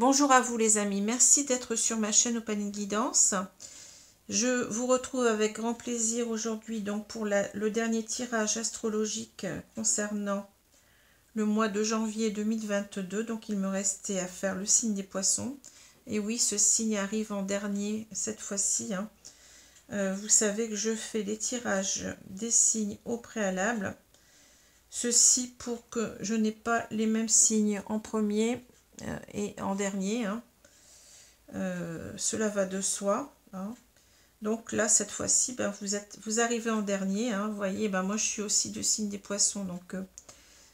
Bonjour à vous les amis, merci d'être sur ma chaîne Open Guidance. Je vous retrouve avec grand plaisir aujourd'hui donc pour le dernier tirage astrologique concernant le mois de janvier 2022. Donc il me restait à faire le signe des poissons. Et oui, ce signe arrive en dernier cette fois-ci. Vous savez que je fais les tirages des signes au préalable. Ceci pour que je n'ai pas les mêmes signes en premier et en dernier. Cela va de soi. Donc là, cette fois-ci, vous arrivez en dernier. Vous voyez, moi je suis aussi de signe des poissons. Donc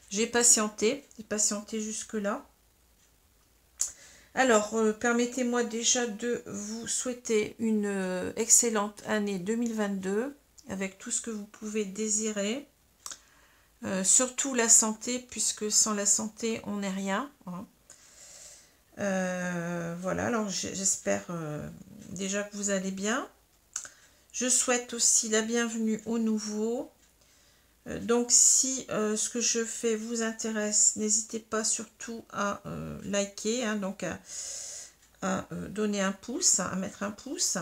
j'ai patienté jusque-là. Alors, permettez-moi déjà de vous souhaiter une excellente année 2022 avec tout ce que vous pouvez désirer. Surtout la santé, puisque sans la santé, on n'est rien. Voilà, alors j'espère déjà que vous allez bien. Je souhaite aussi la bienvenue aux nouveaux. Donc si ce que je fais vous intéresse, n'hésitez pas surtout à liker, donc à donner un pouce, à mettre un pouce.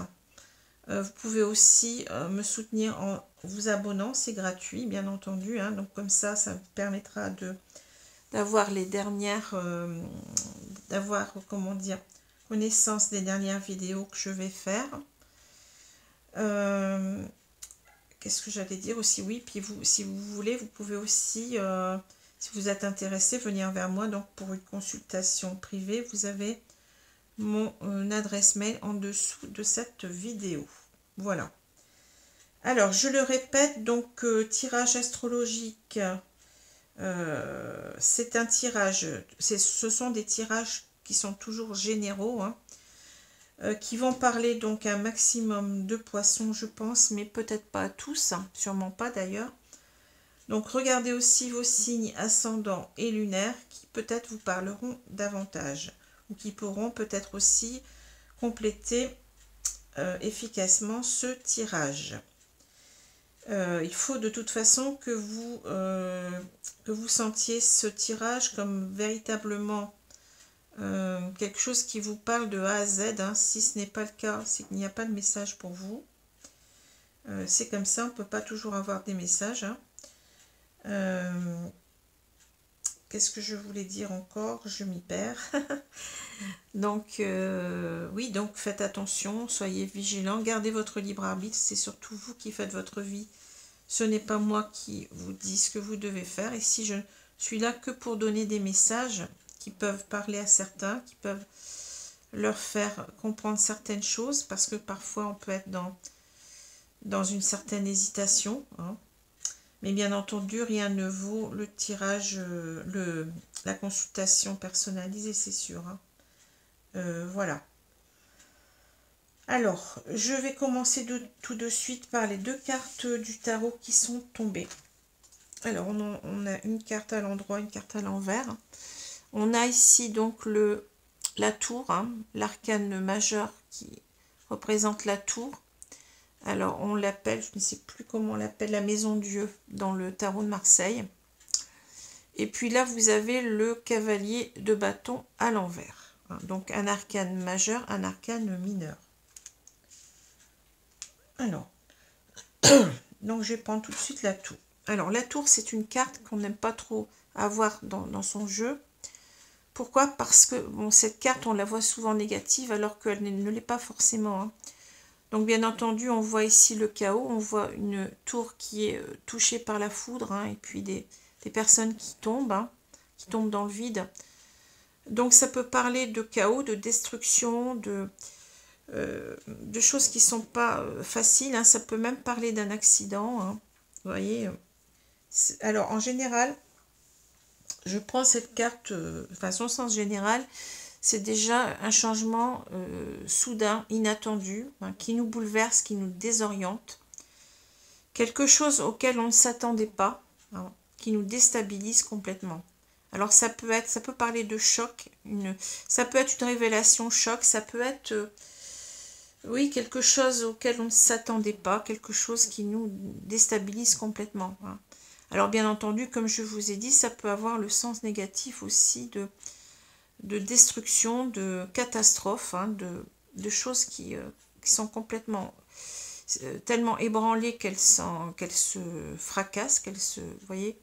Vous pouvez aussi me soutenir en vous abonnant, c'est gratuit bien entendu. Donc comme ça vous permettra d'avoir les dernières, d'avoir, comment dire, connaissance des dernières vidéos que je vais faire. Qu'est-ce que j'allais dire aussi? Oui, puis vous, si vous voulez, vous pouvez aussi, si vous êtes intéressé, venir vers moi. Donc pour une consultation privée, vous avez mon adresse mail en dessous de cette vidéo. Voilà. Alors, je le répète, donc tirage astrologique, c'est un tirage, ce sont des tirages qui sont toujours généraux, qui vont parler donc un maximum de poissons, je pense, mais peut-être pas à tous, sûrement pas d'ailleurs. Donc regardez aussi vos signes ascendants et lunaires qui peut-être vous parleront davantage ou qui pourront peut-être aussi compléter efficacement ce tirage. Il faut de toute façon que vous sentiez ce tirage comme véritablement quelque chose qui vous parle de A à Z. Si ce n'est pas le cas, c'est qu'il n'y a pas de message pour vous. C'est comme ça, on ne peut pas toujours avoir des messages. Qu'est-ce que je voulais dire encore? Je m'y perds. Donc, oui, donc faites attention, soyez vigilants, gardez votre libre arbitre, c'est surtout vous qui faites votre vie. Ce n'est pas moi qui vous dis ce que vous devez faire. Et si je suis là que pour donner des messages qui peuvent parler à certains, qui peuvent leur faire comprendre certaines choses, parce que parfois on peut être dans une certaine hésitation. Mais bien entendu, rien ne vaut le tirage, la consultation personnalisée, c'est sûr. Voilà. Alors, je vais commencer tout de suite par les deux cartes du tarot qui sont tombées. Alors, on a une carte à l'endroit, une carte à l'envers. On a ici donc la tour, l'arcane majeur qui représente la tour. Alors, on l'appelle, je ne sais plus comment on l'appelle, la maison Dieu dans le tarot de Marseille. Et puis là, vous avez le cavalier de bâton à l'envers. Donc, un arcane majeur, un arcane mineur. Alors, donc je vais prendre tout de suite la tour. Alors, la tour, c'est une carte qu'on n'aime pas trop avoir dans son jeu. Pourquoi? Parce que bon, cette carte, on la voit souvent négative, alors qu'elle ne l'est pas forcément. Donc, bien entendu, on voit ici le chaos. On voit une tour qui est touchée par la foudre, et puis des personnes qui tombent dans le vide. Donc, ça peut parler de chaos, de destruction, de choses qui ne sont pas faciles. Ça peut même parler d'un accident. Vous voyez. Alors, en général, je prends cette carte, enfin, son sens général, c'est déjà un changement soudain, inattendu, qui nous bouleverse, qui nous désoriente. Quelque chose auquel on ne s'attendait pas, qui nous déstabilise complètement. Alors, ça peut parler de choc, ça peut être une révélation choc, ça peut être... oui, quelque chose auquel on ne s'attendait pas, quelque chose qui nous déstabilise complètement. Alors bien entendu, comme je vous ai dit, ça peut avoir le sens négatif aussi de destruction, de catastrophe, hein, de choses qui sont complètement tellement ébranlées qu'elles se fracassent, vous voyez,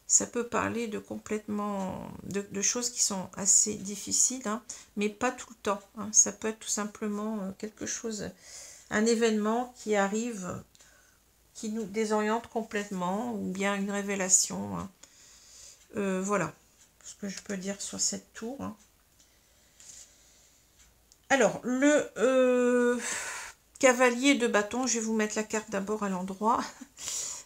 ça peut parler de complètement de choses qui sont assez difficiles, hein, mais pas tout le temps, hein. Ça peut être tout simplement quelque chose, un événement qui arrive, qui nous désoriente complètement, ou bien une révélation, hein. Voilà ce que je peux dire sur cette tour, hein. Alors, le cavalier de bâton, je vais vous mettre la carte d'abord à l'endroit.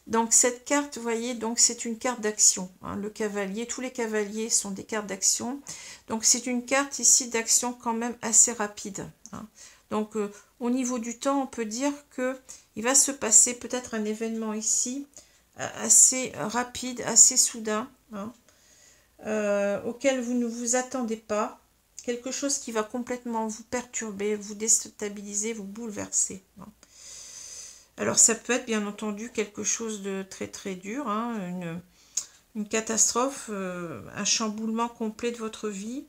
Donc, cette carte, vous voyez, donc c'est une carte d'action, hein. Le cavalier, tous les cavaliers sont des cartes d'action. Donc, c'est une carte ici d'action quand même assez rapide, hein. Donc, au niveau du temps, on peut dire que il va se passer peut-être un événement ici assez rapide, assez soudain, hein, auquel vous ne vous attendez pas. Quelque chose qui va complètement vous perturber, vous déstabiliser, vous bouleverser, hein. Alors ça peut être bien entendu quelque chose de très très dur, hein, une catastrophe, un chamboulement complet de votre vie,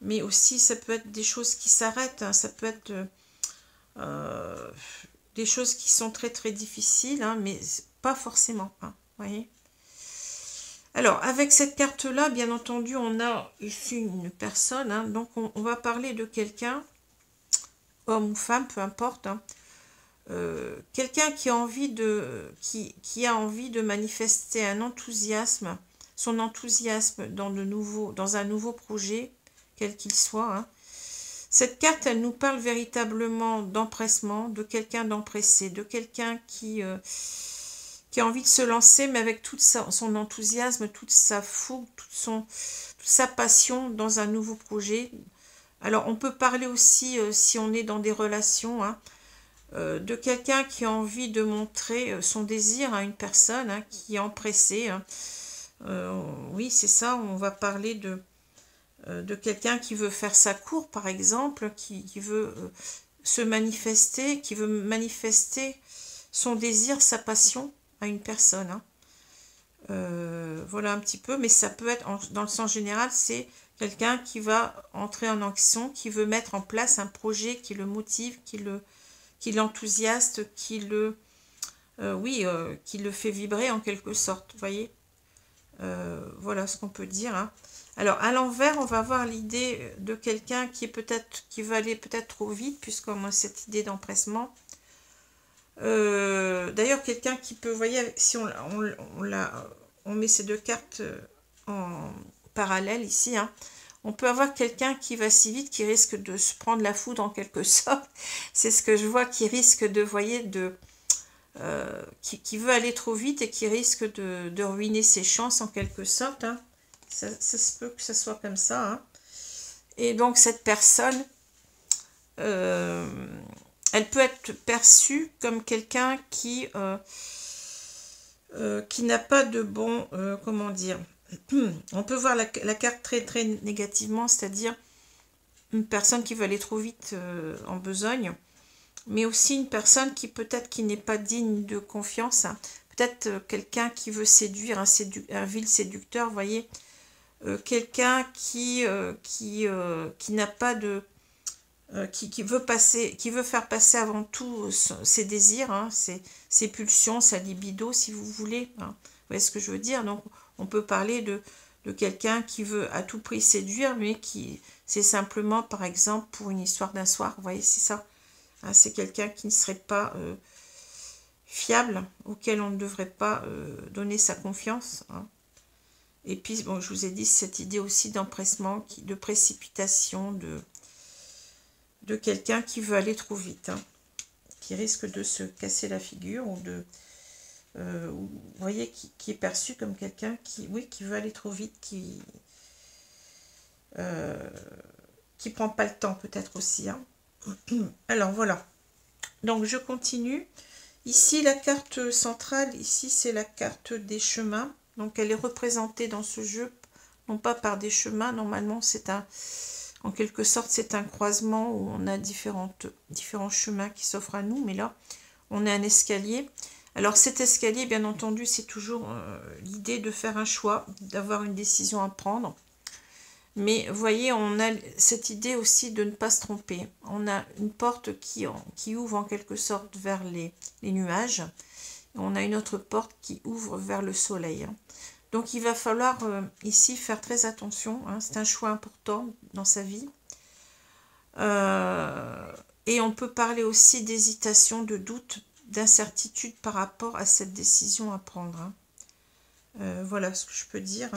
mais aussi ça peut être des choses qui s'arrêtent, hein, ça peut être des choses qui sont très très difficiles, hein, mais pas forcément, hein, voyez. Alors, avec cette carte-là, bien entendu, on a ici une personne, hein, donc on va parler de quelqu'un, homme ou femme, peu importe, hein, quelqu'un qui a envie qui a envie de manifester un enthousiasme, son enthousiasme dans un nouveau projet, quel qu'il soit, hein. Cette carte, elle nous parle véritablement d'empressement, de quelqu'un d'empressé, de quelqu'un qui a envie de se lancer, mais avec tout son enthousiasme, toute sa fougue, toute sa passion dans un nouveau projet. Alors, on peut parler aussi, si on est dans des relations, hein, de quelqu'un qui a envie de montrer son désir à une personne, hein, qui est empressée, hein. Oui, c'est ça, on va parler de quelqu'un qui veut faire sa cour, par exemple, qui veut se manifester, qui veut manifester son désir, sa passion à une personne, hein. Voilà un petit peu, mais ça peut être, dans le sens général, c'est quelqu'un qui va entrer en action, qui veut mettre en place un projet qui le motive, qui l'enthousiaste, qui le fait vibrer en quelque sorte, vous voyez. Voilà ce qu'on peut dire, hein. Alors à l'envers, on va avoir l'idée de quelqu'un qui va aller peut-être trop vite, puisqu'on a cette idée d'empressement. D'ailleurs, quelqu'un qui peut, vous voyez, si on met ces deux cartes en parallèle ici, hein, on peut avoir quelqu'un qui va si vite, qui risque de se prendre la foudre en quelque sorte. C'est ce que je vois, qui risque de, voyez, qui veut aller trop vite et qui risque de ruiner ses chances en quelque sorte, hein. Ça se peut que ça soit comme ça, hein. Et donc cette personne, elle peut être perçue comme quelqu'un qui n'a pas de bon, comment dire, on peut voir la carte très très négativement, c'est-à-dire une personne qui veut aller trop vite en besogne, mais aussi une personne qui n'est pas digne de confiance, hein. Peut-être quelqu'un qui veut séduire, un vil séducteur, vous voyez, quelqu'un qui n'a pas de qui veut faire passer avant tout ses désirs, hein, ses pulsions, sa libido, si vous voulez, hein. Vous voyez ce que je veux dire? Donc on peut parler de quelqu'un qui veut à tout prix séduire, mais c'est simplement, par exemple, pour une histoire d'un soir, vous voyez, c'est ça, hein, c'est quelqu'un qui ne serait pas fiable, auquel on ne devrait pas donner sa confiance, hein. Et puis, bon, je vous ai dit cette idée aussi d'empressement, de précipitation, de quelqu'un qui veut aller trop vite, hein, qui risque de se casser la figure, ou vous voyez, qui est perçu comme quelqu'un qui veut aller trop vite, qui prend pas le temps peut-être aussi, hein. Alors voilà, donc je continue. Ici, la carte centrale, ici, c'est la carte des chemins. Donc, elle est représentée dans ce jeu, non pas par des chemins. Normalement, en quelque sorte, c'est un croisement où on a différents chemins qui s'offrent à nous. Mais là, on a un escalier. Alors, cet escalier, bien entendu, c'est toujours l'idée de faire un choix, d'avoir une décision à prendre. Mais vous voyez, on a cette idée aussi de ne pas se tromper. On a une porte qui ouvre en quelque sorte vers les nuages. On a une autre porte qui ouvre vers le soleil. Donc il va falloir ici faire très attention. C'est un choix important dans sa vie. Et on peut parler aussi d'hésitation, de doute, d'incertitude par rapport à cette décision à prendre. Voilà ce que je peux dire.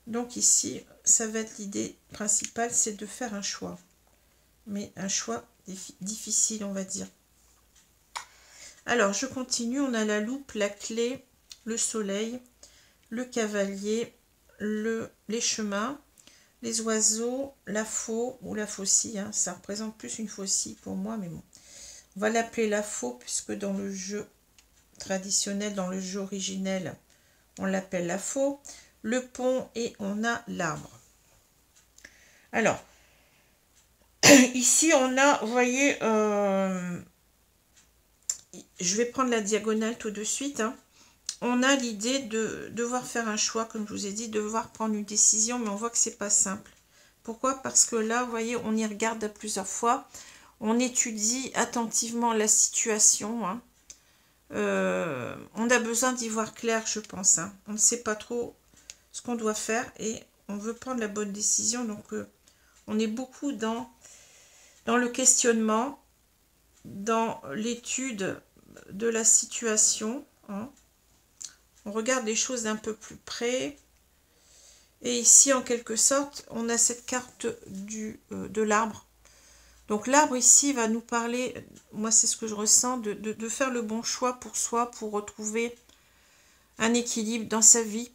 Donc ici, ça va être l'idée principale, c'est de faire un choix. Mais un choix difficile, on va dire. Alors, je continue. On a la loupe, la clé, le soleil, le cavalier, les chemins, les oiseaux, la faux ou la faucille. Ça représente plus une faucille pour moi, mais bon. On va l'appeler la faux puisque dans le jeu traditionnel, dans le jeu originel, on l'appelle la faux. Le pont et on a l'arbre. Alors, ici on a, vous voyez, je vais prendre la diagonale tout de suite. On a l'idée de devoir faire un choix, comme je vous ai dit, devoir prendre une décision, mais on voit que c'est pas simple. Pourquoi? Parce que là, vous voyez, on y regarde à plusieurs fois. On étudie attentivement la situation. On a besoin d'y voir clair, je pense. On ne sait pas trop ce qu'on doit faire et on veut prendre la bonne décision. Donc, on est beaucoup dans le questionnement, dans l'étude de la situation. On regarde les choses d'un peu plus près. Et ici, en quelque sorte, on a cette carte de l'arbre. Donc l'arbre ici va nous parler, moi c'est ce que je ressens, de faire le bon choix pour soi, pour retrouver un équilibre dans sa vie,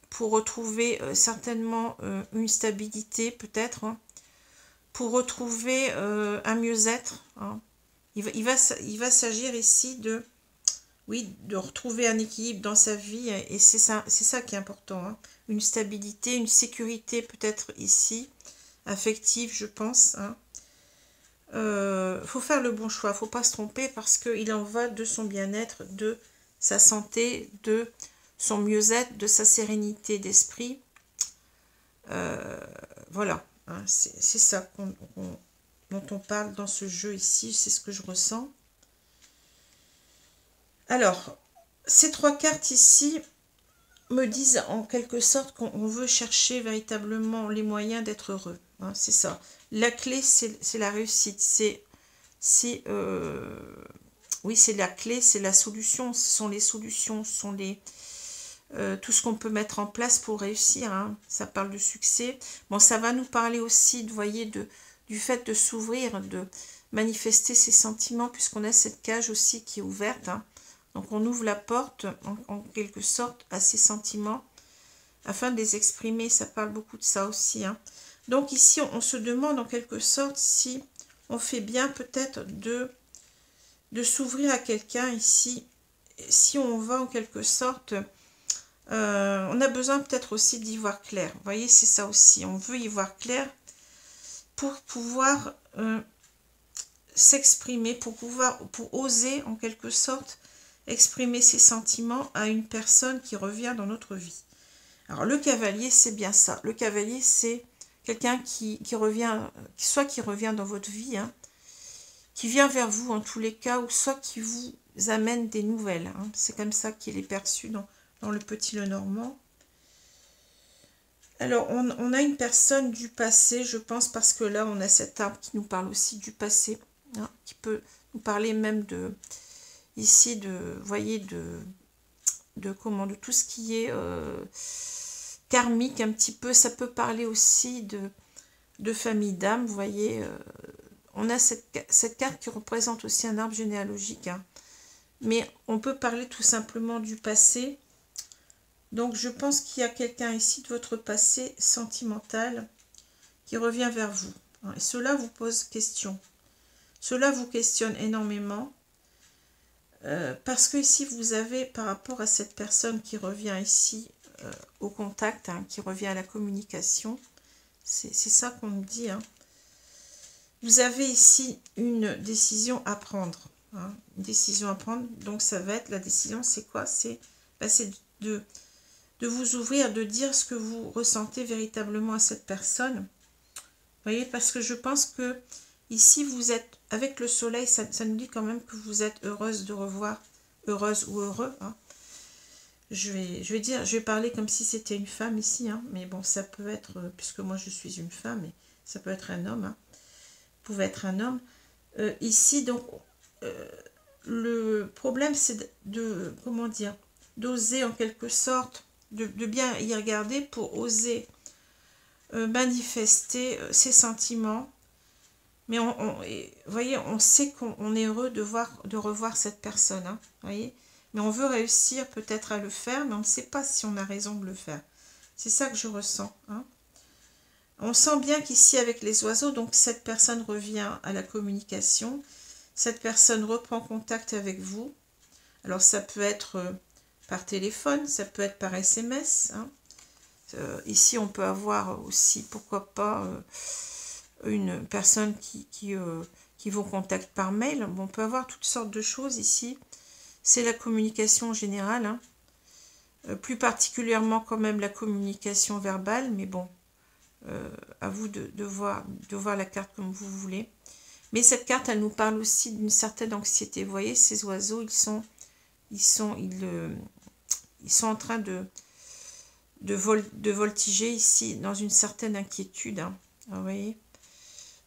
pour retrouver certainement une stabilité peut-être, pour retrouver un mieux-être. Il va s'agir ici de retrouver un équilibre dans sa vie et c'est ça qui est important. Une stabilité, une sécurité peut-être ici, affective je pense. Faut faire le bon choix, faut pas se tromper parce qu'il en va de son bien-être, de sa santé, de son mieux-être, de sa sérénité d'esprit. Voilà, c'est ça dont on parle dans ce jeu ici, c'est ce que je ressens. Alors, ces trois cartes ici me disent en quelque sorte qu'on veut chercher véritablement les moyens d'être heureux. C'est ça. La clé, c'est la réussite. Oui, c'est la clé, c'est la solution. Ce sont les solutions, ce sont tout ce qu'on peut mettre en place pour réussir. Ça parle de succès. Bon, ça va nous parler aussi, vous voyez, du fait de s'ouvrir, de manifester ses sentiments, puisqu'on a cette cage aussi qui est ouverte. Donc on ouvre la porte en quelque sorte à ses sentiments afin de les exprimer. Ça parle beaucoup de ça aussi. Donc ici on se demande en quelque sorte si on fait bien peut-être de s'ouvrir à quelqu'un ici. Si on va en quelque sorte, on a besoin peut-être aussi d'y voir clair. Vous voyez, c'est ça aussi. On veut y voir clair pour pouvoir s'exprimer, pour oser en quelque sorte exprimer ses sentiments à une personne qui revient dans notre vie. Alors le cavalier, c'est bien ça. Le cavalier, c'est quelqu'un qui revient, soit qui revient dans votre vie, qui vient vers vous en tous les cas, ou soit qui vous amène des nouvelles. C'est comme ça qu'il est perçu dans le Petit Lenormand. Alors, on a une personne du passé, je pense, parce que là, on a cet arbre qui nous parle aussi du passé, qui peut nous parler même ici, vous voyez, de tout ce qui est karmique un petit peu. Ça peut parler aussi de famille d'âme, vous voyez. On a cette carte qui représente aussi un arbre généalogique. Mais on peut parler tout simplement du passé. Donc je pense qu'il y a quelqu'un ici de votre passé sentimental qui revient vers vous. Et cela vous pose question. Cela vous questionne énormément. Parce que ici vous avez, par rapport à cette personne qui revient ici au contact, qui revient à la communication, c'est ça qu'on nous dit. Vous avez ici une décision à prendre. Une décision à prendre. Donc ça va être, la décision, c'est quoi? C'est vous ouvrir, de dire ce que vous ressentez véritablement à cette personne. Vous voyez, parce que je pense que ici, vous êtes, avec le soleil, ça nous dit quand même que vous êtes heureuse de revoir, heureuse ou heureux. Hein. Je vais parler comme si c'était une femme ici, hein, mais bon, ça peut être, puisque moi je suis une femme, et ça peut être un homme, hein, pouvait être un homme. Ici, donc, le problème, c'est de, comment dire, d'oser en quelque sorte, de bien y regarder pour oser manifester ses sentiments. Mais vous voyez, on sait qu'on est heureux de revoir cette personne, hein, voyez. Mais on veut réussir peut-être à le faire, mais on ne sait pas si on a raison de le faire. C'est ça que je ressens. Hein. On sent bien qu'ici, avec les oiseaux, donc cette personne revient à la communication. Cette personne reprend contact avec vous. Alors, ça peut être par téléphone, ça peut être par SMS. Hein. Ici, on peut avoir aussi, pourquoi pas, une personne qui vous contacte par mail. Bon, on peut avoir toutes sortes de choses ici. C'est la communication générale, hein. Plus particulièrement quand même la communication verbale, mais bon, à vous de voir la carte comme vous voulez. Mais cette carte, elle nous parle aussi d'une certaine anxiété. Vous voyez, ces oiseaux, ils sont en train de voltiger ici dans une certaine inquiétude. Hein. Vous voyez.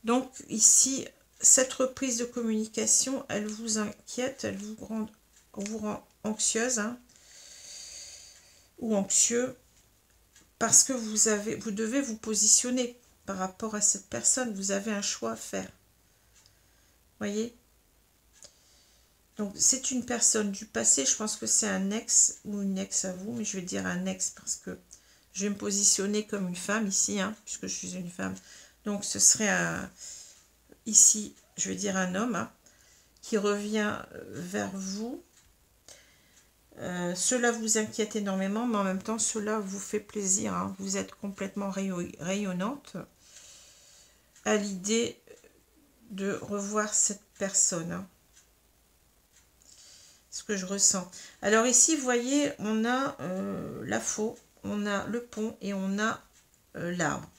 Donc ici, cette reprise de communication, elle vous inquiète, elle vous rend anxieuse, hein, ou anxieux, parce que vous devez vous positionner par rapport à cette personne. Vous avez un choix à faire. Voyez. Donc c'est une personne du passé. Je pense que c'est un ex ou une ex à vous, mais je vais dire un ex parce que je vais me positionner comme une femme ici, hein, puisque je suis une femme. Donc ce serait ici, je vais dire un homme, hein, qui revient vers vous. Cela vous inquiète énormément, mais en même temps, cela vous fait plaisir. Hein. Vous êtes complètement rayonnante à l'idée de revoir cette personne. Hein. Ce que je ressens. Alors ici, vous voyez, on a la faux, on a le pont et on a l'arbre.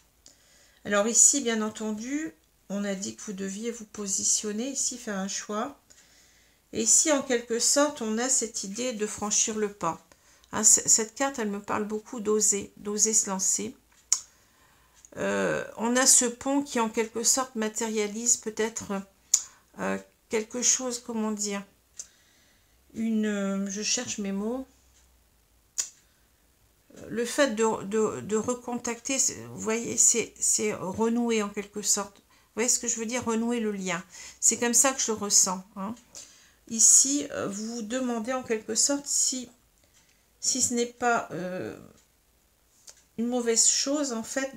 Alors ici, bien entendu, on a dit que vous deviez vous positionner, ici faire un choix. Et ici, en quelque sorte, on a cette idée de franchir le pas. Hein, cette carte, elle me parle beaucoup d'oser se lancer. On a ce pont qui, en quelque sorte, matérialise peut-être quelque chose, comment dire, je cherche mes mots. Le fait de recontacter, vous voyez, c'est renouer en quelque sorte. Vous voyez ce que je veux dire? Renouer le lien. C'est comme ça que je le ressens. Hein. Ici, vous vous demandez en quelque sorte si ce n'est pas une mauvaise chose, en fait,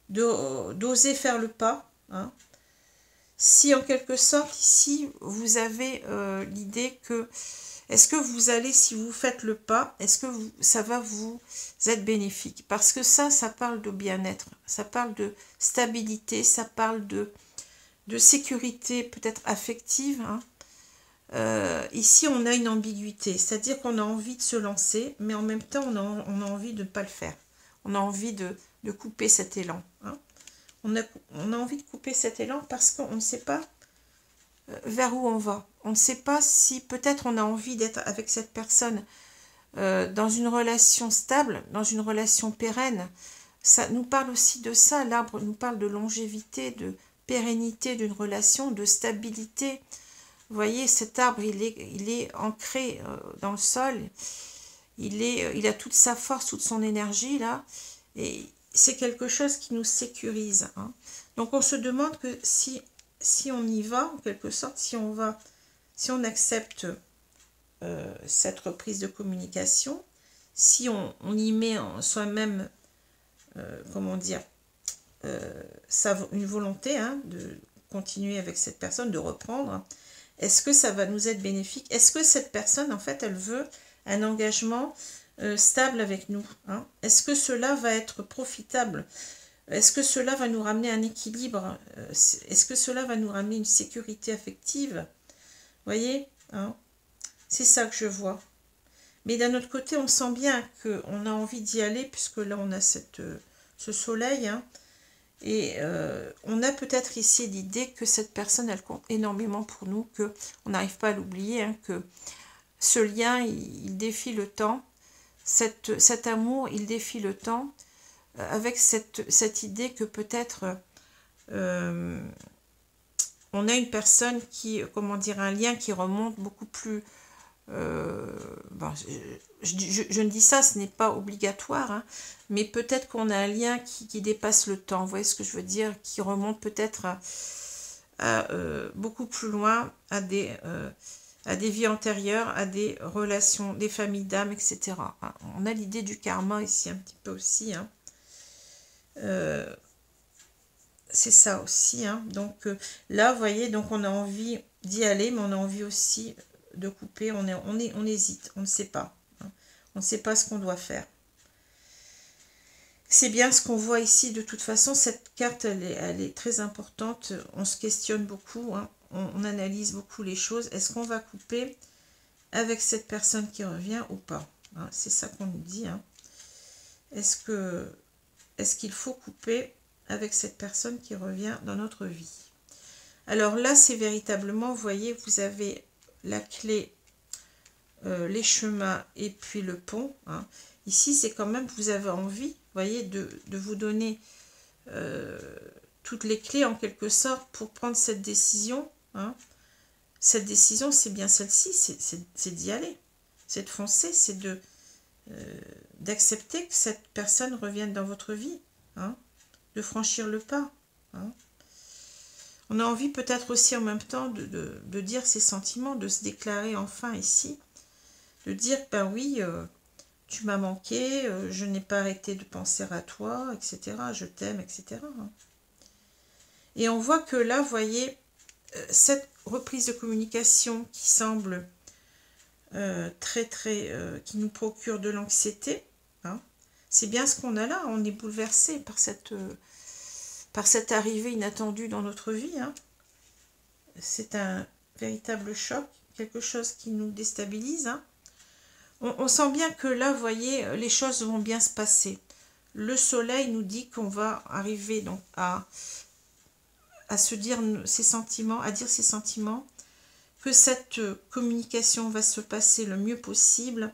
d'oser faire le pas. Hein. Si, en quelque sorte, ici, vous avez l'idée que, est-ce que vous allez, si vous faites le pas, est-ce que ça va vous être bénéfique? Parce que ça parle de bien-être, ça parle de stabilité, ça parle de sécurité peut-être affective, hein. Ici, on a une ambiguïté, c'est-à-dire qu'on a envie de se lancer, mais en même temps, on a envie de ne pas le faire. On a envie de couper cet élan. Hein. On a envie de couper cet élan parce qu'on ne sait pas vers où on va. On ne sait pas si peut-être on a envie d'être avec cette personne dans une relation stable, dans une relation pérenne. Ça nous parle aussi de ça. L'arbre nous parle de longévité, de pérennité d'une relation, de stabilité. Vous voyez, cet arbre, il est ancré dans le sol. Il a toute sa force, toute son énergie, là. Et c'est quelque chose qui nous sécurise. Hein. Donc, on se demande que si on y va, en quelque sorte, si on accepte cette reprise de communication, si on y met en soi-même, comment dire, une volonté, hein, de continuer avec cette personne, de reprendre, est-ce que ça va nous être bénéfique? Est-ce que cette personne, en fait, elle veut un engagement stable avec nous, hein? Est-ce que cela va être profitable? Est-ce que cela va nous ramener un équilibre? Est-ce que cela va nous ramener une sécurité affective? Vous voyez, hein? C'est ça que je vois. Mais d'un autre côté, on sent bien qu'on a envie d'y aller, puisque là, on a ce soleil. Hein, et on a peut-être ici l'idée que cette personne, elle compte énormément pour nous, qu'on n'arrive pas à l'oublier, hein, que ce lien, il défie le temps. Cet amour, il défie le temps, avec cette idée que peut-être on a une personne qui, comment dire, un lien qui remonte beaucoup plus... bon, je ne dis ça, ce n'est pas obligatoire, hein, mais peut-être qu'on a un lien qui dépasse le temps, vous voyez ce que je veux dire, qui remonte peut-être à beaucoup plus loin, à des vies antérieures, à des relations, des familles d'âmes, etc. Hein. On a l'idée du karma ici un petit peu aussi, hein. C'est ça aussi, hein. Donc là, vous voyez, donc on a envie d'y aller, mais on a envie aussi de couper. On hésite, on ne sait pas, hein. On ne sait pas ce qu'on doit faire. C'est bien ce qu'on voit ici. De toute façon, cette carte, elle est très importante. On se questionne beaucoup, hein. On analyse beaucoup les choses. Est-ce qu'on va couper avec cette personne qui revient ou pas, hein? C'est ça qu'on nous dit, hein. Est-ce qu'il faut couper avec cette personne qui revient dans notre vie? Alors là, c'est véritablement, vous voyez, vous avez la clé, les chemins et puis le pont, hein. Ici, c'est quand même, vous avez envie, vous voyez, de vous donner toutes les clés en quelque sorte pour prendre cette décision, hein. Cette décision, c'est bien celle-ci, c'est d'y aller, c'est de foncer, c'est d'accepter que cette personne revienne dans votre vie, hein, de franchir le pas, hein. On a envie peut-être aussi en même temps de dire ses sentiments, de se déclarer enfin ici, de dire, ben oui, tu m'as manqué, je n'ai pas arrêté de penser à toi, etc., je t'aime, etc. Hein. Et on voit que là, vous voyez, cette reprise de communication qui semble qui nous procure de l'anxiété, hein, c'est bien ce qu'on a là, on est bouleversé par cette arrivée inattendue dans notre vie, hein. C'est un véritable choc, quelque chose qui nous déstabilise, hein. On sent bien que là, vous voyez, les choses vont bien se passer. Le soleil nous dit qu'on va arriver donc à se dire ses sentiments, à dire ses sentiments, que cette communication va se passer le mieux possible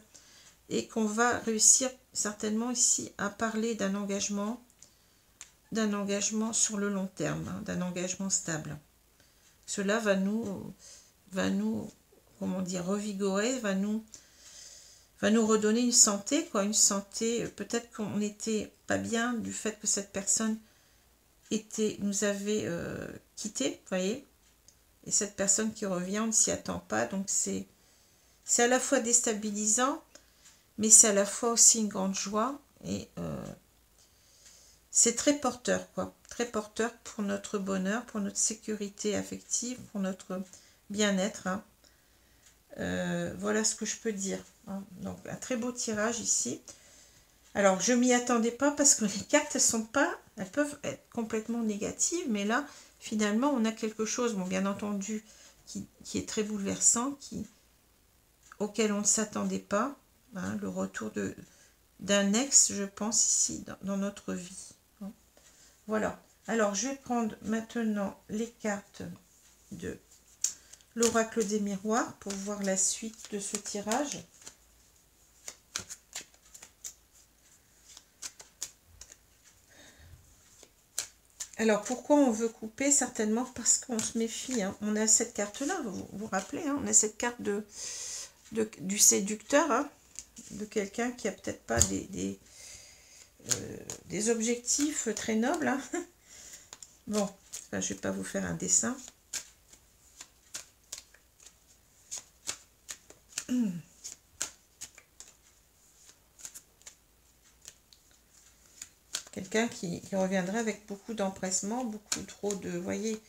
et qu'on va réussir certainement ici à parler d'un engagement sur le long terme, hein, d'un engagement stable. Cela va nous comment dire, revigorer, va nous redonner une santé, quoi, une santé, peut-être qu'on n'était pas bien du fait que cette personne nous avait quittés, vous voyez, et cette personne qui revient, on ne s'y attend pas, donc c'est à la fois déstabilisant, mais c'est à la fois aussi une grande joie, et c'est très porteur, quoi, très porteur pour notre bonheur, pour notre sécurité affective, pour notre bien-être, hein. Voilà ce que je peux dire, hein. Donc un très beau tirage ici. Alors je m'y attendais pas parce que les cartes elles peuvent être complètement négatives, mais là finalement on a quelque chose, bon, bien entendu, qui est très bouleversant, auquel on ne s'attendait pas, hein, le retour d'un ex, je pense, ici dans notre vie, hein. Voilà. Alors je vais prendre maintenant les cartes de l'oracle des miroirs pour voir la suite de ce tirage. Alors, pourquoi on veut couper? Certainement parce qu'on se méfie, hein. On a cette carte-là, vous vous rappelez, hein, on a cette carte du séducteur, hein, de quelqu'un qui a peut-être pas des objectifs très nobles, hein. Bon, je ne vais pas vous faire un dessin. Quelqu'un qui reviendrait avec beaucoup d'empressement, beaucoup trop de, vous voyez,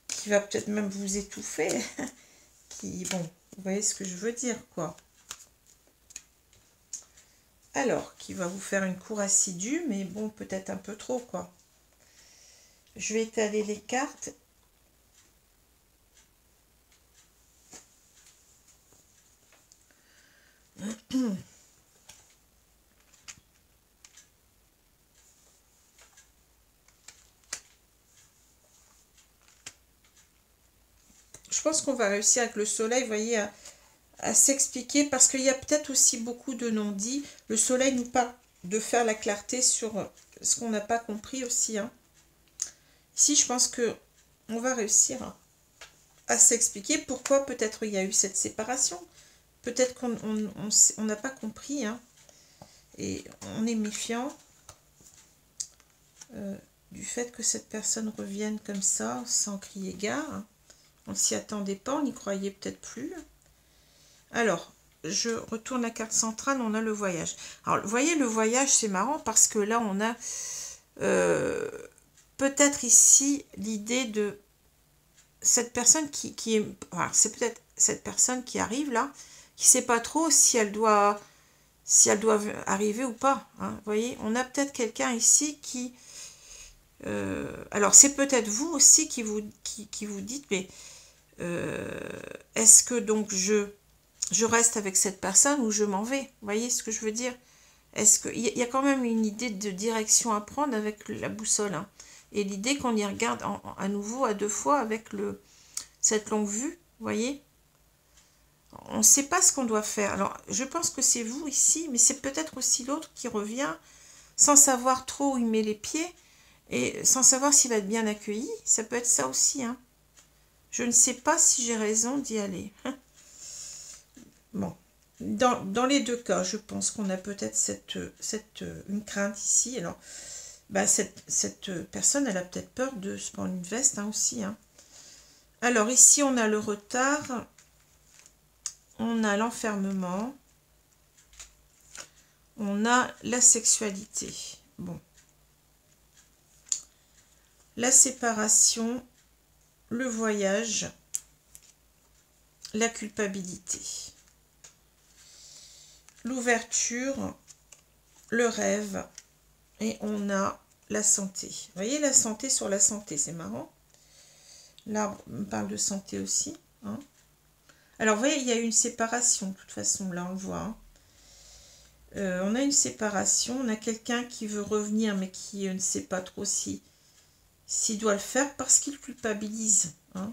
qui va peut-être même vous étouffer. Bon, vous voyez ce que je veux dire, quoi. Alors, qui va vous faire une cour assidue, mais bon, peut-être un peu trop, quoi. Je vais étaler les cartes. Je pense qu'on va réussir avec le soleil, vous voyez, à s'expliquer, parce qu'il y a peut-être aussi beaucoup de non-dits. Le soleil nous parle de faire la clarté sur ce qu'on n'a pas compris aussi. Hein. Ici, je pense que on va réussir à s'expliquer pourquoi peut-être il y a eu cette séparation. Peut-être qu'on n'a pas compris. Hein. Et on est méfiant du fait que cette personne revienne comme ça, sans crier gare. Hein. On ne s'y attendait pas, on n'y croyait peut-être plus. Alors, je retourne la carte centrale, on a le voyage. Alors, vous voyez, le voyage, c'est marrant parce que là, on a peut-être ici l'idée de cette personne qui est... Enfin, c'est peut-être cette personne qui arrive là, qui ne sait pas trop si elle doit arriver ou pas. Hein, vous voyez, on a peut-être quelqu'un ici qui... alors, c'est peut-être vous aussi qui vous dites, mais est-ce que donc je reste avec cette personne ou je m'en vais? Vous voyez ce que je veux dire? Est-ce qu'il y a quand même une idée de direction à prendre avec la boussole, hein, et l'idée qu'on y regarde à nouveau à deux fois avec cette longue vue, vous voyez? On ne sait pas ce qu'on doit faire. Alors, je pense que c'est vous ici, mais c'est peut-être aussi l'autre qui revient sans savoir trop où il met les pieds et sans savoir s'il va être bien accueilli. Ça peut être ça aussi, hein. Je ne sais pas si j'ai raison d'y aller. Bon, dans les deux cas, je pense qu'on a peut-être une crainte ici. Alors, bah, cette personne, elle a peut-être peur de se prendre une veste, hein, aussi. Hein. Alors, ici, on a le retard. On a l'enfermement. On a la sexualité. Bon. La séparation, le voyage, la culpabilité. L'ouverture, le rêve, et on a la santé. Vous voyez, la santé sur la santé, c'est marrant. Là, on parle de santé aussi. Hein. Alors, vous voyez, il y a une séparation, de toute façon, là, on le voit. Hein. On a une séparation, on a quelqu'un qui veut revenir, mais qui ne sait pas trop s'il doit le faire parce qu'il culpabilise. Hein.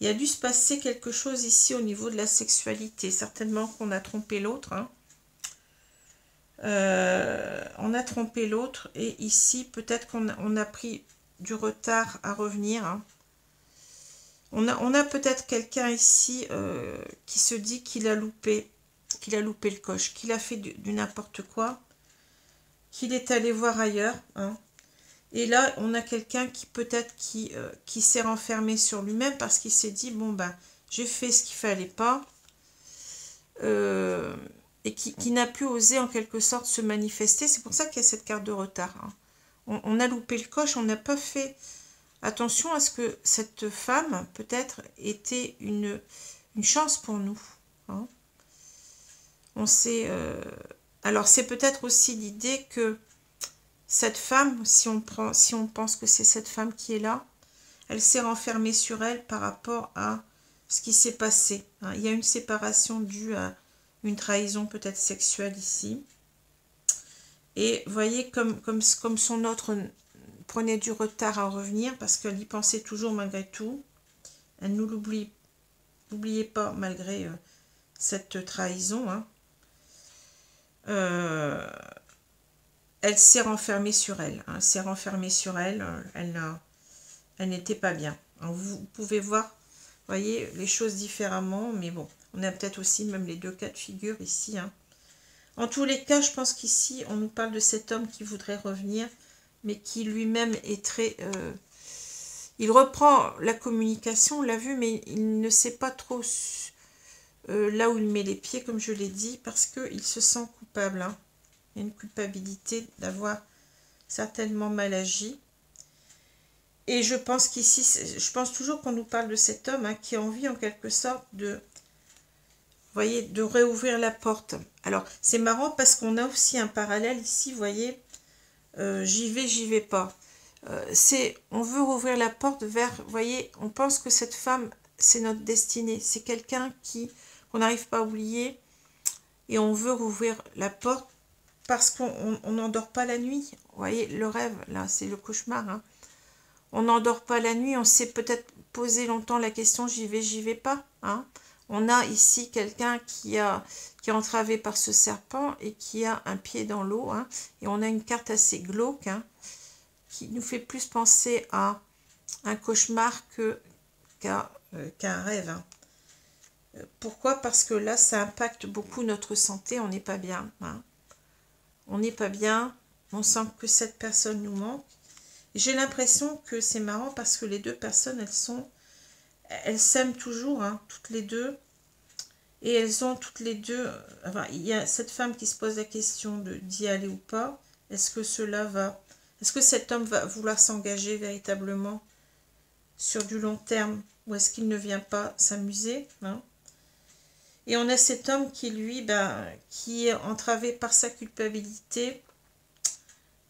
Il a dû se passer quelque chose ici au niveau de la sexualité. Certainement qu'on a trompé l'autre. Hein. On a trompé l'autre et ici peut-être qu'on a pris du retard à revenir. Hein. On a peut-être quelqu'un ici qui se dit qu'il a loupé le coche, qu'il a fait du n'importe quoi, qu'il est allé voir ailleurs. Hein. Et là, on a quelqu'un qui peut-être qui s'est renfermé sur lui-même parce qu'il s'est dit, bon ben, j'ai fait ce qu'il fallait pas. Et qui n'a pu oser en quelque sorte se manifester. C'est pour ça qu'il y a cette carte de retard. Hein. On a loupé le coche, on n'a pas fait attention à ce que cette femme, peut-être, était une chance pour nous. Hein. On sait... alors, c'est peut-être aussi l'idée que cette femme, si on pense que c'est cette femme qui est là, elle s'est renfermée sur elle par rapport à ce qui s'est passé. Hein. Il y a une séparation due à une trahison peut-être sexuelle ici. Et vous voyez comme son autre prenait du retard à revenir parce qu'elle y pensait toujours malgré tout. Elle ne l'oubliait pas malgré cette trahison. Hein. Elle s'est renfermée sur elle. Hein. S'est renfermée sur elle. Elle n'était pas bien. Alors, vous pouvez voir, voyez, les choses différemment, mais bon. On a peut-être aussi même les deux cas de figure ici. Hein. En tous les cas, je pense qu'ici, on nous parle de cet homme qui voudrait revenir, mais qui lui-même est très... il reprend la communication, on l'a vu, mais il ne sait pas trop là où il met les pieds, comme je l'ai dit, parce qu'il se sent coupable. Hein. Il y a une culpabilité d'avoir certainement mal agi. Et je pense qu'ici, je pense toujours qu'on nous parle de cet homme, hein, qui a envie en quelque sorte de... voyez, de réouvrir la porte. Alors, c'est marrant parce qu'on a aussi un parallèle ici, vous voyez, j'y vais pas. On veut rouvrir la porte vers, vous voyez, on pense que cette femme, c'est notre destinée. C'est quelqu'un qu'on n'arrive pas à oublier. et on veut rouvrir la porte parce qu'on n'endort pas la nuit. Vous voyez, le rêve, là, c'est le cauchemar. Hein. On n'endort pas la nuit, on s'est peut-être posé longtemps la question, j'y vais pas. Hein. On a ici quelqu'un qui est entravé par ce serpent et qui a un pied dans l'eau. Hein. Et on a une carte assez glauque, hein, qui nous fait plus penser à un cauchemar qu'à qu'un rêve. Hein. Pourquoi? Parce que là, ça impacte beaucoup notre santé, on n'est pas bien. Hein. On n'est pas bien, on sent que cette personne nous manque. J'ai l'impression que c'est marrant parce que les deux personnes, elles s'aiment toujours, hein, toutes les deux. Et elles ont toutes les deux, enfin, il y a cette femme qui se pose la question d'y aller ou pas. Est-ce que est-ce que cet homme va vouloir s'engager véritablement sur du long terme ou est-ce qu'il ne vient pas s'amuser, hein? Et on a cet homme qui, lui, qui est entravé par sa culpabilité,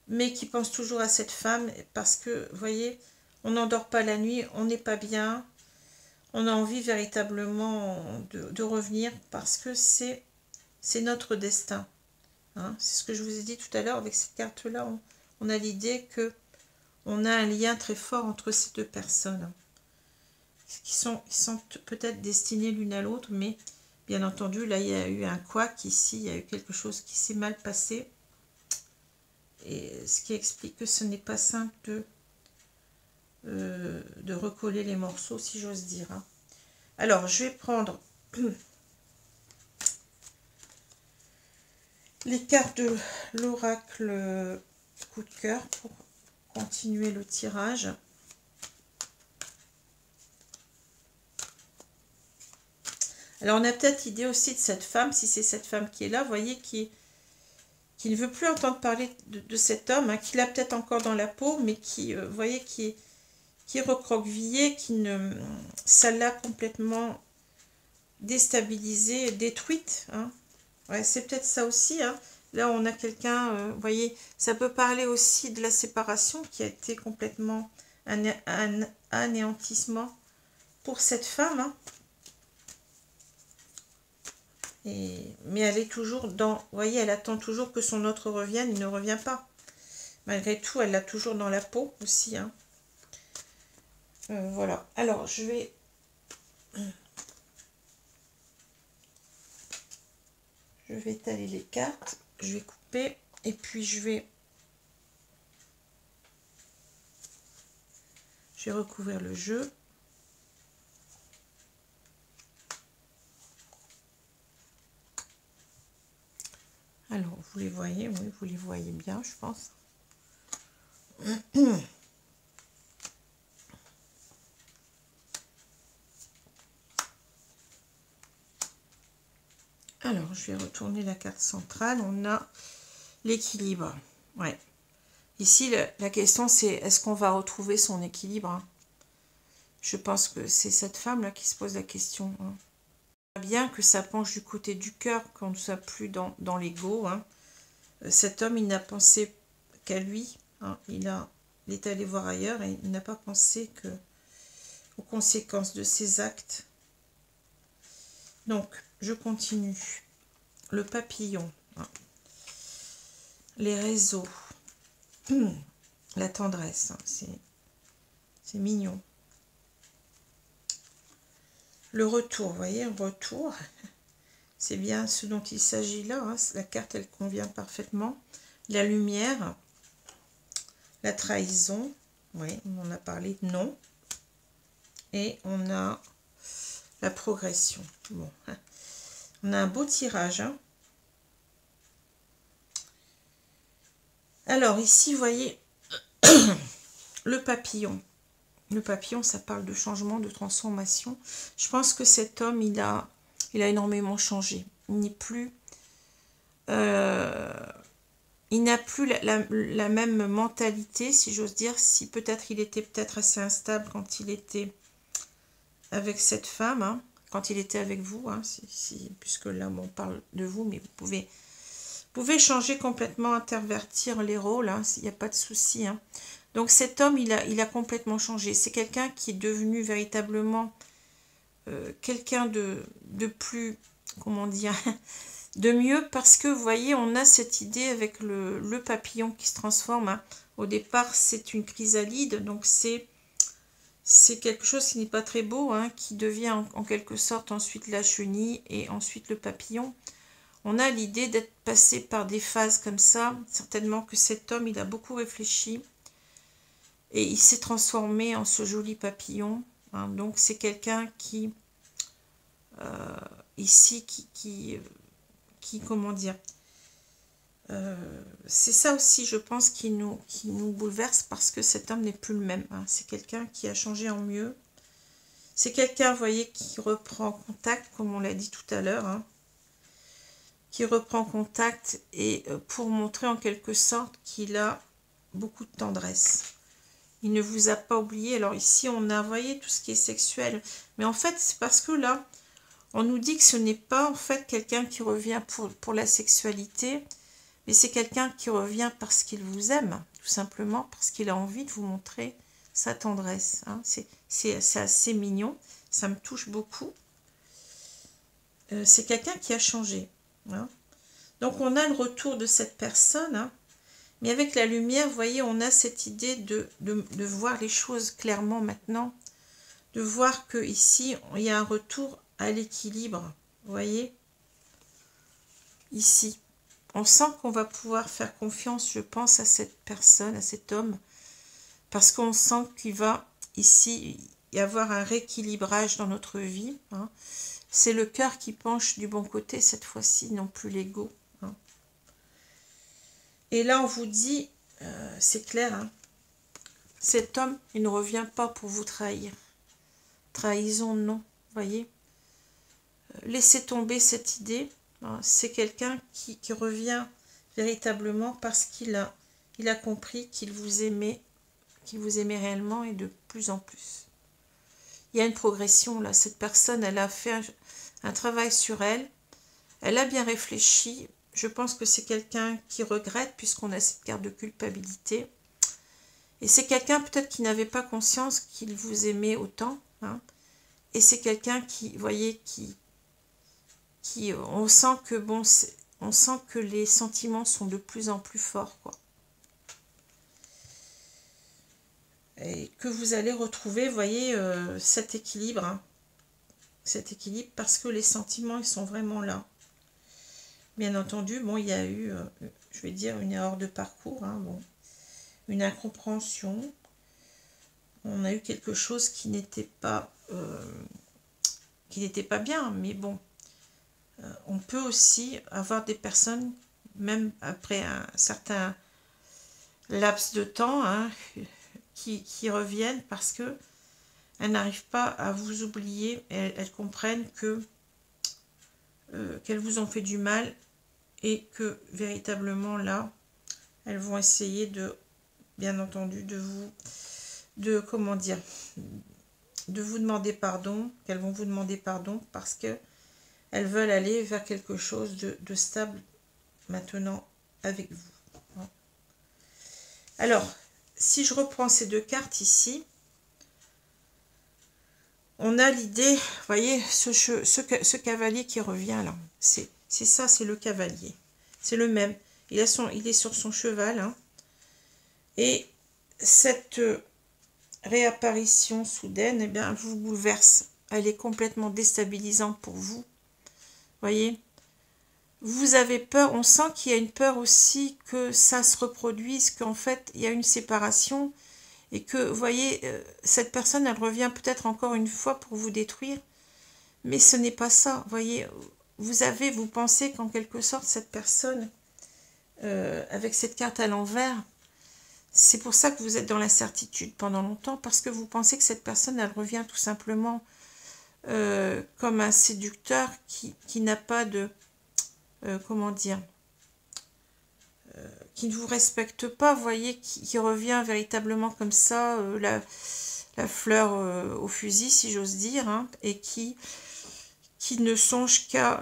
mais qui pense toujours à cette femme, parce que, vous voyez, on n'endort pas la nuit, on n'est pas bien, on a envie véritablement de revenir, parce que c'est notre destin. Hein. C'est ce que je vous ai dit tout à l'heure, avec cette carte-là, on a l'idée que on a un lien très fort entre ces deux personnes, ils sont peut-être destinés l'une à l'autre, mais bien entendu, là, il y a eu un couac ici, il y a eu quelque chose qui s'est mal passé. Et ce qui explique que ce n'est pas simple de recoller les morceaux, si j'ose dire. Hein. Alors, je vais prendre les cartes de l'oracle coup de cœur pour continuer le tirage. Alors, on a peut-être idée aussi de cette femme, si c'est cette femme qui est là, vous voyez, qui ne veut plus entendre parler de cet homme, hein, qui l'a peut-être encore dans la peau, mais qui, vous voyez, qui est recroquevillé, ça l'a complètement déstabilisée, détruite. Hein. Ouais, c'est peut-être ça aussi. Hein. Là, on a quelqu'un, vous voyez, ça peut parler aussi de la séparation qui a été complètement un anéantissement pour cette femme. Hein. Mais elle est toujours dans... Vous voyez, elle attend toujours que son autre revienne. Il ne revient pas. Malgré tout, elle l'a toujours dans la peau aussi. Hein. Voilà. Alors, je vais... étaler les cartes. Je vais couper. Et puis, je vais recouvrir le jeu. Alors, vous les voyez, oui, vous les voyez bien, je pense. Alors, je vais retourner la carte centrale. On a l'équilibre. Ouais. Ici, la question, c'est est-ce qu'on va retrouver son équilibre, hein? Je pense que c'est cette femme-là qui se pose la question. Hein. Bien que ça penche du côté du cœur, qu'on ne soit plus dans l'ego. Hein. Cet homme, il n'a pensé qu'à lui. Hein. Il est allé voir ailleurs et il n'a pas pensé aux conséquences de ses actes. Donc, je continue. Le papillon. Hein. Les réseaux. La tendresse. Hein. C'est mignon. Le retour, vous voyez, retour. C'est bien ce dont il s'agit là. Hein. La carte, elle convient parfaitement. La lumière. La trahison. Oui, on en a parlé. Non. Et on a la progression. Bon. On a un beau tirage. Hein. Alors, ici, vous voyez, le papillon. Le papillon, ça parle de changement, de transformation. Je pense que cet homme, il a énormément changé. Il n'est plus... il n'a plus la même mentalité, si j'ose dire. Si peut-être il était peut-être assez instable quand il était avec cette femme, hein, quand il était avec vous, hein, puisque là, on parle de vous, mais vous pouvez changer complètement, intervertir les rôles, hein, il n'y a pas de souci. Hein. Donc cet homme, il a complètement changé. C'est quelqu'un qui est devenu véritablement quelqu'un de plus, comment dire, de mieux, parce que vous voyez, on a cette idée avec le papillon qui se transforme, hein. Au départ, c'est une chrysalide, donc c'est quelque chose qui n'est pas très beau, hein, qui devient en quelque sorte ensuite la chenille et ensuite le papillon. On a l'idée d'être passé par des phases comme ça. Certainement que cet homme, il a beaucoup réfléchi et il s'est transformé en ce joli papillon, hein. Donc c'est quelqu'un qui, ici, comment dire, c'est ça aussi, je pense, qui nous bouleverse, parce que cet homme n'est plus le même, hein. C'est quelqu'un qui a changé en mieux. C'est quelqu'un, vous voyez, qui reprend contact, comme on l'a dit tout à l'heure, hein, qui reprend contact et pour montrer en quelque sorte qu'il a beaucoup de tendresse. Il ne vous a pas oublié. Alors ici, on a, vous voyez, tout ce qui est sexuel. Mais en fait, c'est parce que là, on nous dit que ce n'est pas en fait quelqu'un qui revient pour la sexualité, mais c'est quelqu'un qui revient parce qu'il vous aime, tout simplement parce qu'il a envie de vous montrer sa tendresse, hein. C'est assez mignon, ça me touche beaucoup. C'est quelqu'un qui a changé, hein. Donc on a le retour de cette personne, hein, mais avec la lumière, vous voyez, on a cette idée de voir les choses clairement maintenant, de voir que ici il y a un retour à l'équilibre, vous voyez, ici. On sent qu'on va pouvoir faire confiance, je pense, à cette personne, à cet homme, parce qu'on sent qu'il va ici y avoir un rééquilibrage dans notre vie, hein. C'est le cœur qui penche du bon côté cette fois-ci, non plus l'ego, hein. Et là, on vous dit, c'est clair, hein, cet homme, il ne revient pas pour vous trahir. Trahison, non, voyez. Laissez tomber cette idée. C'est quelqu'un qui revient véritablement parce qu'il a compris qu'il vous aimait réellement et de plus en plus. Il y a une progression là. Cette personne, elle a fait un travail sur elle. Elle a bien réfléchi. Je pense que c'est quelqu'un qui regrette puisqu'on a cette carte de culpabilité. Et c'est quelqu'un peut-être qui n'avait pas conscience qu'il vous aimait autant, hein. Et c'est quelqu'un qui, vous voyez, on sent que bon, on sent que les sentiments sont de plus en plus forts, quoi. Et que vous allez retrouver, vous voyez, cet équilibre, hein, cet équilibre, parce que les sentiments, ils sont vraiment là. Bien entendu, bon, il y a eu, je vais dire, une erreur de parcours, hein, bon, une incompréhension. On a eu quelque chose qui n'était pas bien, mais bon. On peut aussi avoir des personnes, même après un certain laps de temps, hein, qui reviennent parce que elles n'arrivent pas à vous oublier. Elles comprennent que qu'elles vous ont fait du mal et que véritablement là, elles vont essayer de, bien entendu, comment dire, de vous demander pardon, qu'elles vont vous demander pardon parce que elles veulent aller vers quelque chose de stable maintenant avec vous. Alors, si je reprends ces deux cartes ici, on a l'idée, vous voyez, ce cavalier qui revient là. C'est ça, c'est le cavalier. C'est le même. Il est sur son cheval, hein. Et cette réapparition soudaine, eh bien, elle vous bouleverse. Elle est complètement déstabilisante pour vous. Voyez, vous avez peur, on sent qu'il y a une peur aussi que ça se reproduise, qu'en fait il y a une séparation et que, vous voyez, cette personne, elle revient peut-être encore une fois pour vous détruire, mais ce n'est pas ça. Voyez, vous pensez qu'en quelque sorte cette personne, avec cette carte à l'envers, c'est pour ça que vous êtes dans l'incertitude pendant longtemps, parce que vous pensez que cette personne, elle revient tout simplement comme un séducteur qui n'a pas de, comment dire, qui ne vous respecte pas, vous voyez, qui revient véritablement comme ça, la fleur au fusil, si j'ose dire, hein, et qui ne songe qu'à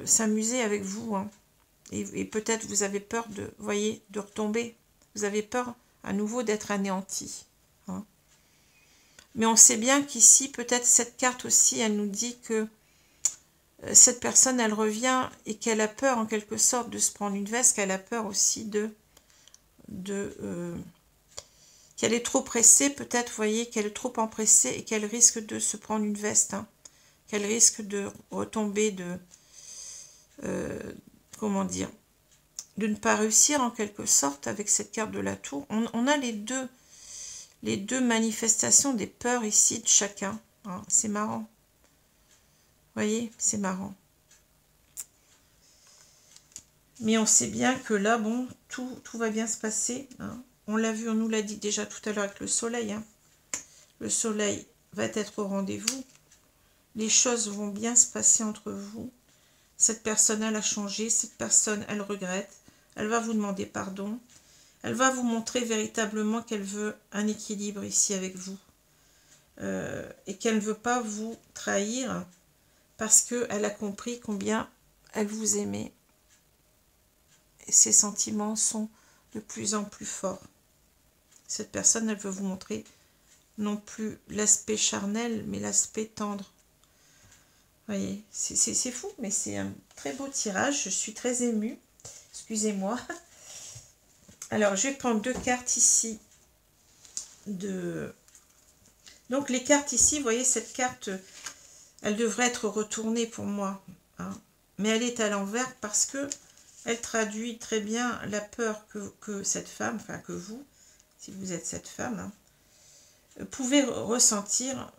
s'amuser avec vous, hein. Et peut-être vous avez peur de, vous voyez, de retomber, vous avez peur à nouveau d'être anéanti, hein. Mais on sait bien qu'ici, peut-être cette carte aussi, elle nous dit que cette personne, elle revient et qu'elle a peur en quelque sorte de se prendre une veste, qu'elle a peur aussi qu'elle est trop pressée, peut-être, vous voyez, qu'elle est trop empressée et qu'elle risque de se prendre une veste, hein, qu'elle risque de retomber comment dire, de ne pas réussir en quelque sorte avec cette carte de la tour. On a les deux manifestations des peurs ici de chacun, hein, c'est marrant. Vous voyez, c'est marrant. Mais on sait bien que là, bon, tout va bien se passer, hein. On l'a vu, on nous l'a dit déjà tout à l'heure avec le soleil, hein. Le soleil va être au rendez-vous. Les choses vont bien se passer entre vous. Cette personne, elle a changé. Cette personne, elle regrette. Elle va vous demander pardon. Elle va vous montrer véritablement qu'elle veut un équilibre ici avec vous. Et qu'elle ne veut pas vous trahir parce qu'elle a compris combien elle vous aimait. Et ses sentiments sont de plus en plus forts. Cette personne, elle veut vous montrer non plus l'aspect charnel, mais l'aspect tendre. Vous voyez, c'est fou, mais c'est un très beau tirage. Je suis très émue. Excusez-moi. Alors, je vais prendre 2 cartes ici. Donc, les cartes ici, vous voyez, cette carte, elle devrait être retournée pour moi, hein. Mais elle est à l'envers parce que elle traduit très bien la peur que cette femme, enfin que vous, si vous êtes cette femme, hein, pouvez ressentir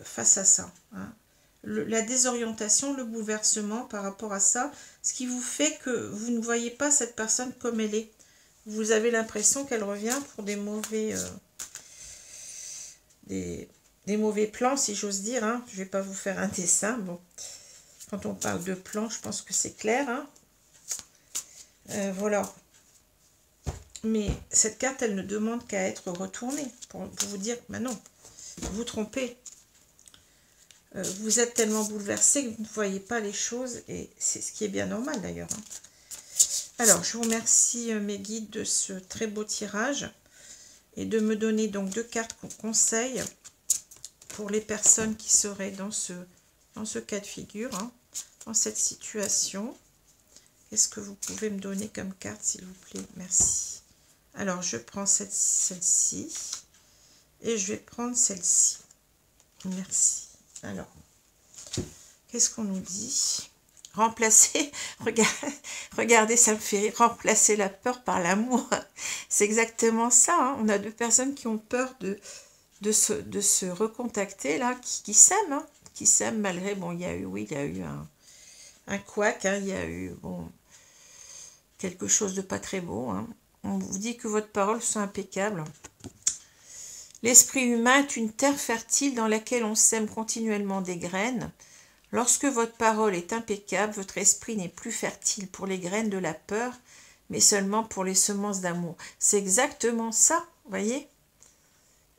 face à ça, hein. La désorientation, le bouleversement par rapport à ça, ce qui vous fait que vous ne voyez pas cette personne comme elle est. Vous avez l'impression qu'elle revient pour des mauvais plans, si j'ose dire, hein. Je ne vais pas vous faire un dessin. Bon, quand on parle de plans, je pense que c'est clair, hein. Voilà. Mais cette carte, elle ne demande qu'à être retournée pour vous dire, bah non, vous vous trompez. Vous êtes tellement bouleversé que vous ne voyez pas les choses et c'est ce qui est bien normal d'ailleurs, hein. Alors, je vous remercie mes guides de ce très beau tirage et de me donner donc 2 cartes conseils pour les personnes qui seraient dans ce cas de figure, hein, dans cette situation. Qu'est-ce que vous pouvez me donner comme carte, s'il vous plaît? Merci. Alors, je prends celle-ci et je vais prendre celle-ci. Merci. Alors, qu'est-ce qu'on nous dit? Remplacer, regardez, ça me fait rire, remplacer la peur par l'amour. C'est exactement ça, hein. On a 2 personnes qui ont peur de se recontacter, là, qui s'aiment, hein, qui s'aiment malgré, bon, il y a eu un couac, hein, il y a eu, bon, quelque chose de pas très beau, hein. On vous dit que votre parole soit impeccable. L'esprit humain est une terre fertile dans laquelle on sème continuellement des graines. Lorsque votre parole est impeccable, votre esprit n'est plus fertile pour les graines de la peur, mais seulement pour les semences d'amour. C'est exactement ça, vous voyez.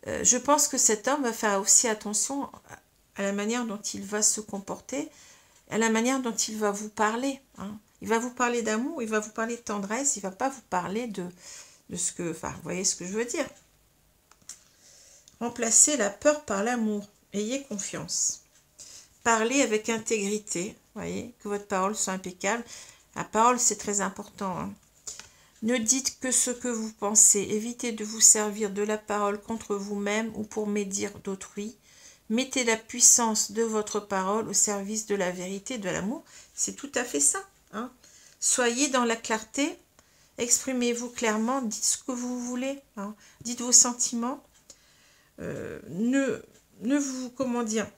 Je pense que cet homme va faire aussi attention à la manière dont il va se comporter, à la manière dont il va vous parler, hein. Il va vous parler d'amour, il va vous parler de tendresse, il ne va pas vous parler de ce que... Enfin, vous voyez ce que je veux dire. Remplacez la peur par l'amour. Ayez confiance. Parlez avec intégrité. Voyez, que votre parole soit impeccable. La parole, c'est très important, hein. Ne dites que ce que vous pensez. Évitez de vous servir de la parole contre vous-même ou pour médire d'autrui. Mettez la puissance de votre parole au service de la vérité, de l'amour. C'est tout à fait ça, hein. Soyez dans la clarté. Exprimez-vous clairement. Dites ce que vous voulez, hein. Dites vos sentiments. Ne vous, comment dire,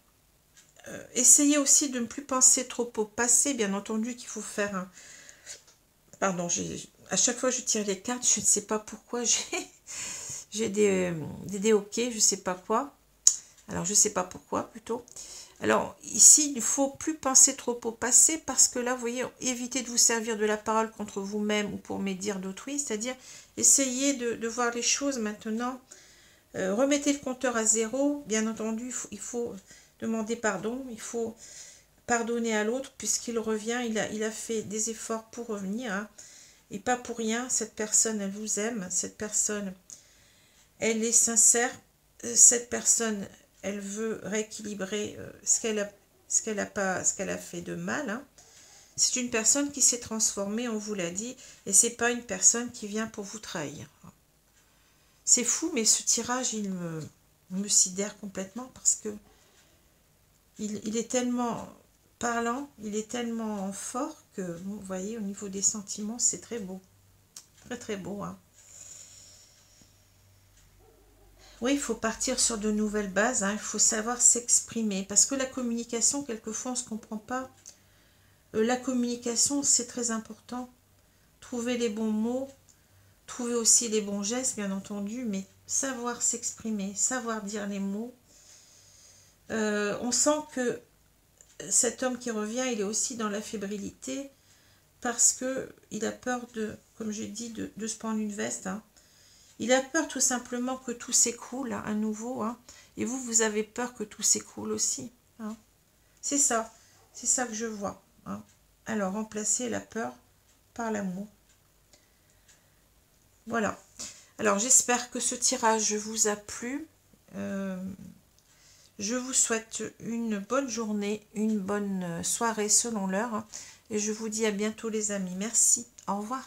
essayez aussi de ne plus penser trop au passé, bien entendu qu'il faut faire un... Pardon, à chaque fois que je tire les cartes, je ne sais pas pourquoi, j'ai des déhoquets, je ne sais pas quoi. Alors, je ne sais pas pourquoi, plutôt. Alors, ici, il ne faut plus penser trop au passé, parce que là, vous voyez, évitez de vous servir de la parole contre vous-même ou pour médire d'autrui, c'est-à-dire, essayez de voir les choses maintenant. Remettez le compteur à 0, bien entendu, il faut demander pardon, il faut pardonner à l'autre puisqu'il revient, il a fait des efforts pour revenir, hein, et pas pour rien. Cette personne, elle vous aime, cette personne, elle est sincère, cette personne, elle veut rééquilibrer ce ce qu'elle a fait de mal. Hein. C'est une personne qui s'est transformée, on vous l'a dit, et c'est pas une personne qui vient pour vous trahir. C'est fou, mais ce tirage, il me sidère complètement parce que il est tellement parlant, il est tellement fort que, vous voyez, au niveau des sentiments, c'est très beau. Très, très beau. Hein. Oui, il faut partir sur de nouvelles bases, hein. Il faut savoir s'exprimer parce que la communication, quelquefois, on ne se comprend pas. La communication, c'est très important. Trouver les bons mots, trouver aussi les bons gestes, bien entendu, mais savoir s'exprimer, savoir dire les mots. On sent que cet homme qui revient, il est aussi dans la fébrilité parce qu'il a peur de, comme j'ai dit, de se prendre une veste. Hein. Il a peur tout simplement que tout s'écroule à nouveau. Hein. Et vous avez peur que tout s'écroule aussi. Hein. C'est ça que je vois. Hein. Alors, remplacer la peur par l'amour. Voilà. Alors, j'espère que ce tirage vous a plu. Je vous souhaite une bonne journée, une bonne soirée selon l'heure. Et je vous dis à bientôt les amis. Merci. Au revoir.